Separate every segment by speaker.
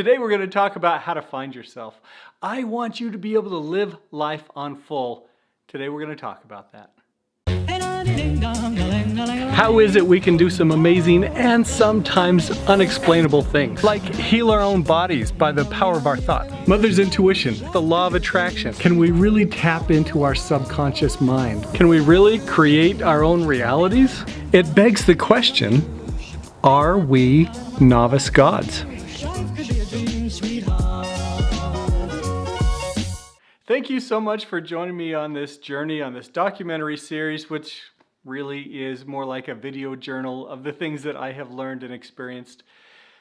Speaker 1: Today we're going to talk about how to find yourself. I want you to be able to live life on full. Today we're going to talk about that. How is it we can do some amazing and sometimes unexplainable things, like heal our own bodies by the power of our thoughts? Mother's intuition, the law of attraction. Can we really tap into our subconscious mind? Can we really create our own realities? It begs the question, are we novice gods? Thank you so much for joining me on this journey, on this documentary series, which really is more like a video journal of the things that I have learned and experienced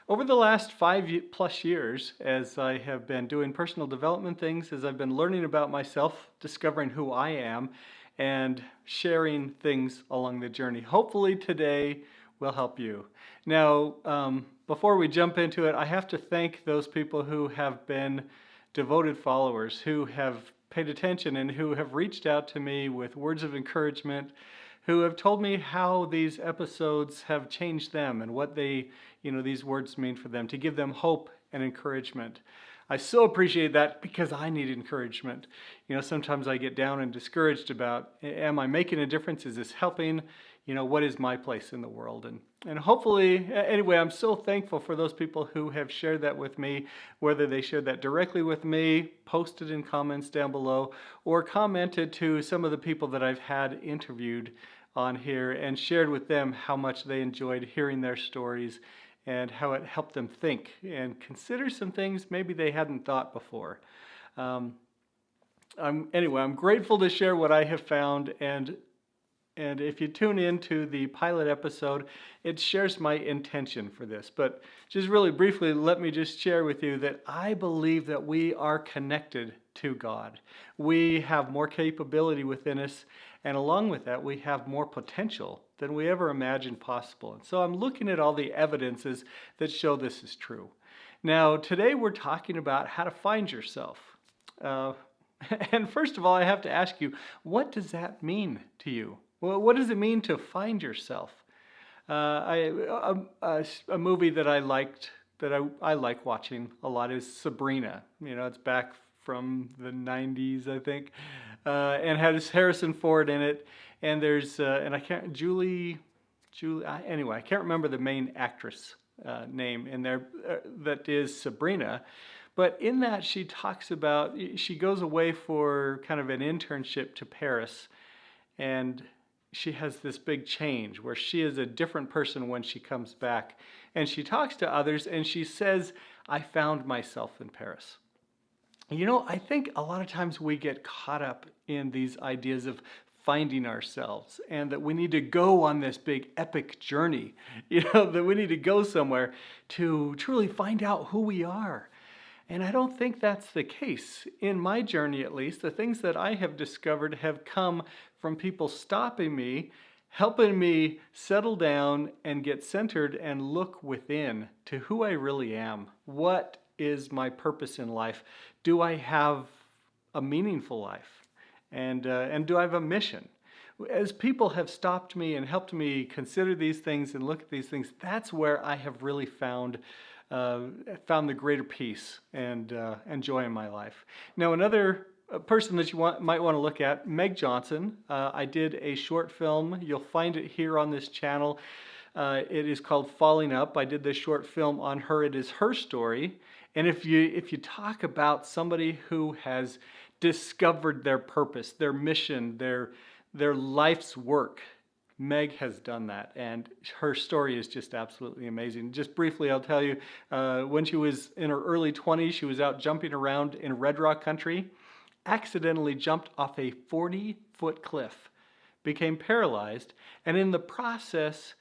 Speaker 1: over the last 5+ years as I have been doing personal development things, as I've been learning about myself, discovering who I am, and sharing things along the journey. Hopefully today will help you. Now, before we jump into it, I have to thank those people who have been devoted followers, who have paid attention and who have reached out to me with words of encouragement, who have told me how these episodes have changed them and what these words mean for them, to give them hope and encouragement. I so appreciate that because I need encouragement. Sometimes I get down and discouraged about, am I making a difference? Is this helping? What is my place in the world? And hopefully, anyway, I'm so thankful for those people who have shared that with me, whether they shared that directly with me, posted in comments down below, or commented to some of the people that I've had interviewed on here and shared with them how much they enjoyed hearing their stories and how it helped them think and consider some things maybe they hadn't thought before. I'm grateful to share what I have found, and if you tune into the pilot episode, it shares my intention for this. But just really briefly, let me just share with you that I believe that we are connected to God. We have more capability within us, and along with that, we have more potential than we ever imagined possible. And so I'm looking at all the evidences that show this is true. Now, today we're talking about how to find yourself. And first of all, I have to ask you, what does that mean to you? Well, what does it mean to find yourself? A movie that I liked, that I like watching a lot, is Sabrina. It's back from the 90s, I think, and has Harrison Ford in it. And there's and I can't anyway, I can't remember the main actress name in there that is Sabrina. But in that, she talks about, she goes away for kind of an internship to Paris, and she has this big change where she is a different person when she comes back. And she talks to others and she says, I found myself in Paris. I think a lot of times we get caught up in these ideas of finding ourselves and that we need to go on this big epic journey, that we need to go somewhere to truly find out who we are. And I don't think that's the case. In my journey, at least, the things that I have discovered have come from people stopping me, helping me settle down and get centered and look within to who I really am. What is my purpose in life? Do I have a meaningful life? And do I have a mission? As people have stopped me and helped me consider these things and look at these things, that's where I have really found the greater peace and joy in my life. Now, another person that you might want to look at, Meg Johnson. I did a short film. You'll find it here on this channel. It is called Falling Up. I did this short film on her. It is her story. And if you talk about somebody who has discovered their purpose, their mission, their life's work, Meg has done that, and her story is just absolutely amazing. Just briefly, I'll tell you, when she was in her early 20s, she was out jumping around in Red Rock country, accidentally jumped off a 40-foot cliff, became paralyzed, and in the process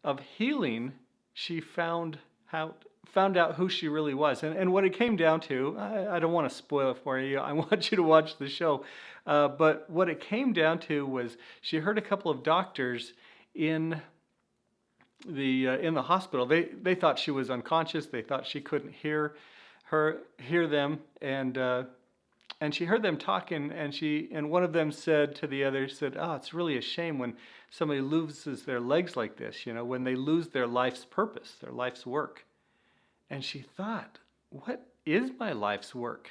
Speaker 1: of healing, she found out who she really was. And what it came down to, I don't want to spoil it for you, I want you to watch the show, but what it came down to was she heard a couple of doctors in the hospital. They thought she was unconscious. They thought she couldn't hear them, and she heard them talking, and one of them said to the other, "Oh, it's really a shame when somebody loses their legs like this, when they lose their life's purpose, their life's work." And she thought, what is my life's work?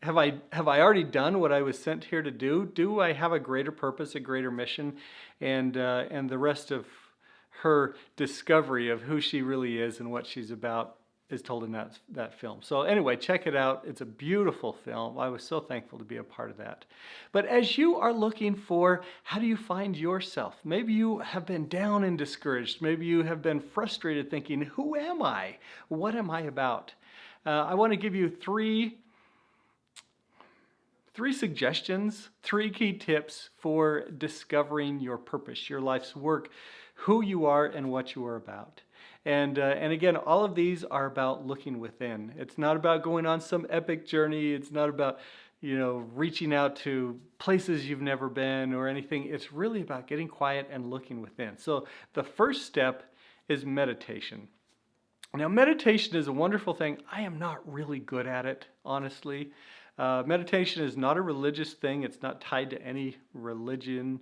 Speaker 1: Have I already done what I was sent here to do? Do I have a greater purpose, a greater mission, and the rest of her discovery of who she really is and what she's about is told in that film. So anyway, check it out. It's a beautiful film. I was so thankful to be a part of that. But as you are looking for how do you find yourself? Maybe you have been down and discouraged. Maybe you have been frustrated thinking, who am I? What am I about? I want to give you three suggestions, three key tips for discovering your purpose, your life's work, who you are and what you are about. And again, all of these are about looking within. It's not about going on some epic journey. It's not about, reaching out to places you've never been or anything. It's really about getting quiet and looking within. So the first step is meditation. Now, meditation is a wonderful thing. I am not really good at it, honestly. Meditation is not a religious thing. It's not tied to any religion.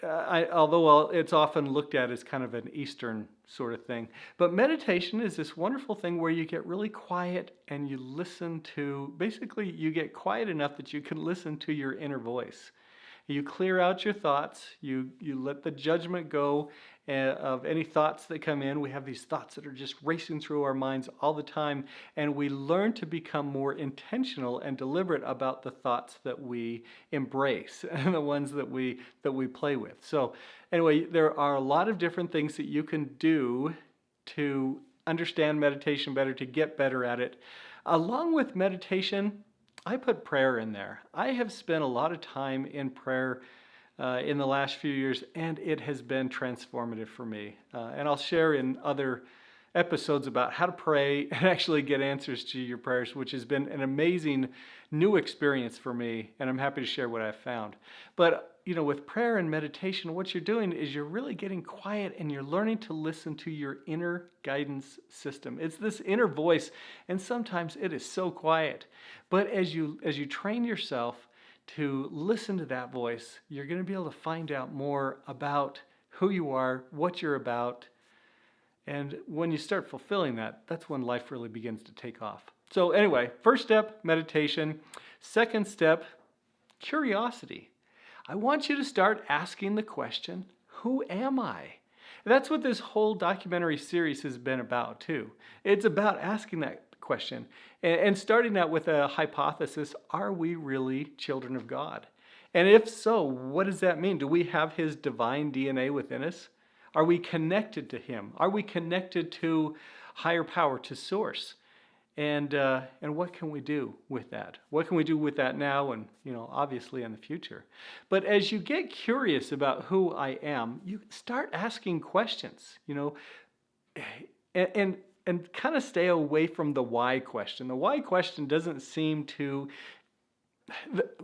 Speaker 1: Although it's often looked at as kind of an Eastern sort of thing. But meditation is this wonderful thing where you get really quiet and you listen to, basically you get quiet enough that you can listen to your inner voice. You clear out your thoughts, you let the judgment go of any thoughts that come in. We have these thoughts that are just racing through our minds all the time, and we learn to become more intentional and deliberate about the thoughts that we embrace and the ones that we play with. So anyway, there are a lot of different things that you can do to understand meditation better, to get better at it. Along with meditation, I put prayer in there. I have spent a lot of time in prayer in the last few years, and it has been transformative for me. And I'll share in other episodes about how to pray and actually get answers to your prayers, which has been an amazing new experience for me, and I'm happy to share what I've found. But with prayer and meditation, what you're doing is you're really getting quiet and you're learning to listen to your inner guidance system. It's this inner voice, and sometimes it is so quiet. But as you train yourself to listen to that voice, you're going to be able to find out more about who you are, what you're about. And when you start fulfilling that, that's when life really begins to take off. So anyway, first step, meditation. Second step, curiosity. I want you to start asking the question, who am I? That's what this whole documentary series has been about too. It's about asking that question and starting out with a hypothesis, are we really children of God? And if so, what does that mean? Do we have His divine DNA within us? Are we connected to Him? Are we connected to higher power, to Source? And what can we do with that? What can we do with that now and, obviously in the future? But as you get curious about who I am, you start asking questions, and kind of stay away from the why question. The why question doesn't seem to...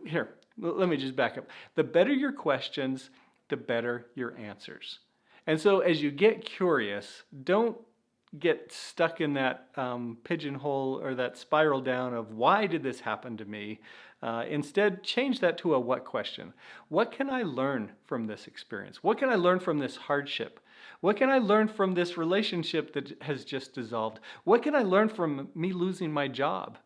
Speaker 1: Here, let me just back up. The better your questions, the better your answers. And so as you get curious, don't get stuck in that pigeonhole or that spiral down of why did this happen to me? Instead, change that to a what question. What can I learn from this experience? What can I learn from this hardship? What can I learn from this relationship that has just dissolved? What can I learn from me losing my job?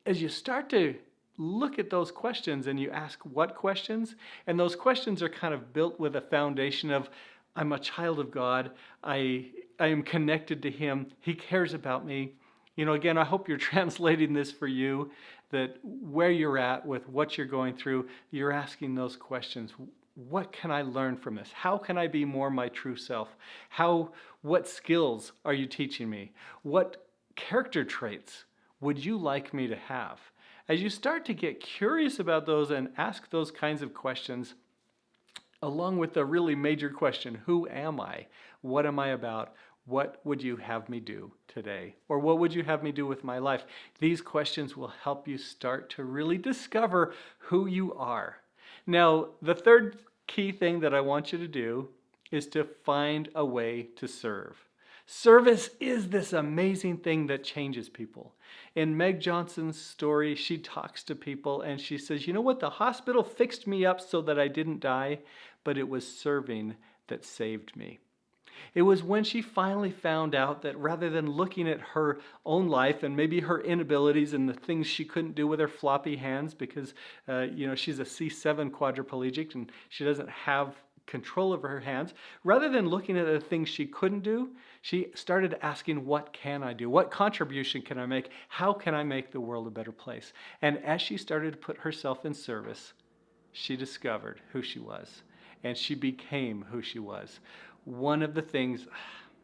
Speaker 1: As you start to look at those questions and you ask what questions, and those questions are kind of built with a foundation of I'm a child of God, I am connected to Him, He cares about me. Again, I hope you're translating this for you, that where you're at with what you're going through, you're asking those questions. What can I learn from this? How can I be more my true self? What skills are you teaching me? What character traits would you like me to have? As you start to get curious about those and ask those kinds of questions, along with the really major question, who am I? What am I about? What would you have me do today? Or what would you have me do with my life? These questions will help you start to really discover who you are. Now, the third key thing that I want you to do is to find a way to serve. Service is this amazing thing that changes people. In Meg Johnson's story, she talks to people and she says, you know what? The hospital fixed me up so that I didn't die, but it was serving that saved me. It was when she finally found out that rather than looking at her own life and maybe her inabilities and the things she couldn't do with her floppy hands because, she's a C7 quadriplegic and she doesn't have control over her hands, rather than looking at the things she couldn't do, she started asking, what can I do? What contribution can I make? How can I make the world a better place? And as she started to put herself in service, she discovered who she was, and she became who she was. One of the things,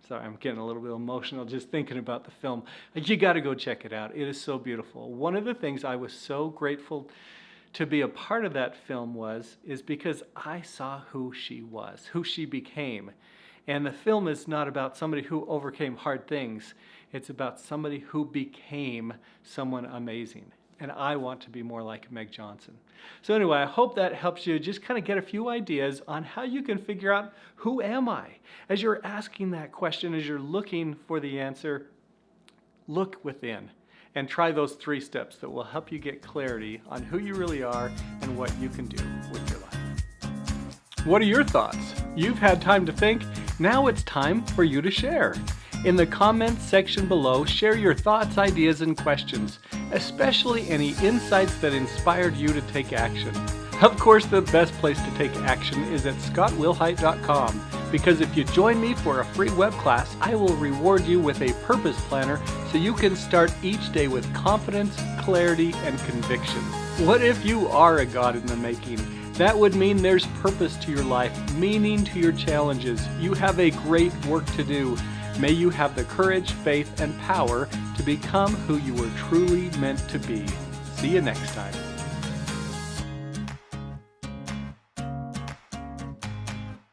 Speaker 1: sorry, I'm getting a little bit emotional just thinking about the film. You got to go check it out. It is so beautiful. One of the things I was so grateful to be a part of that film is because I saw who she was, who she became. And the film is not about somebody who overcame hard things. It's about somebody who became someone amazing. And I want to be more like Meg Johnson. So anyway, I hope that helps you just kind of get a few ideas on how you can figure out, who am I? As you're asking that question, as you're looking for the answer, look within and try those 3 steps that will help you get clarity on who you really are and what you can do with your life. What are your thoughts? You've had time to think. Now it's time for you to share. In the comments section below, share your thoughts, ideas, and questions, especially any insights that inspired you to take action. Of course, the best place to take action is at scottwilhite.com, because if you join me for a free web class, I will reward you with a purpose planner so you can start each day with confidence, clarity, and conviction. What if you are a God in the making? That would mean there's purpose to your life, meaning to your challenges. You have a great work to do. May you have the courage, faith, and power to become who you were truly meant to be. See you next time.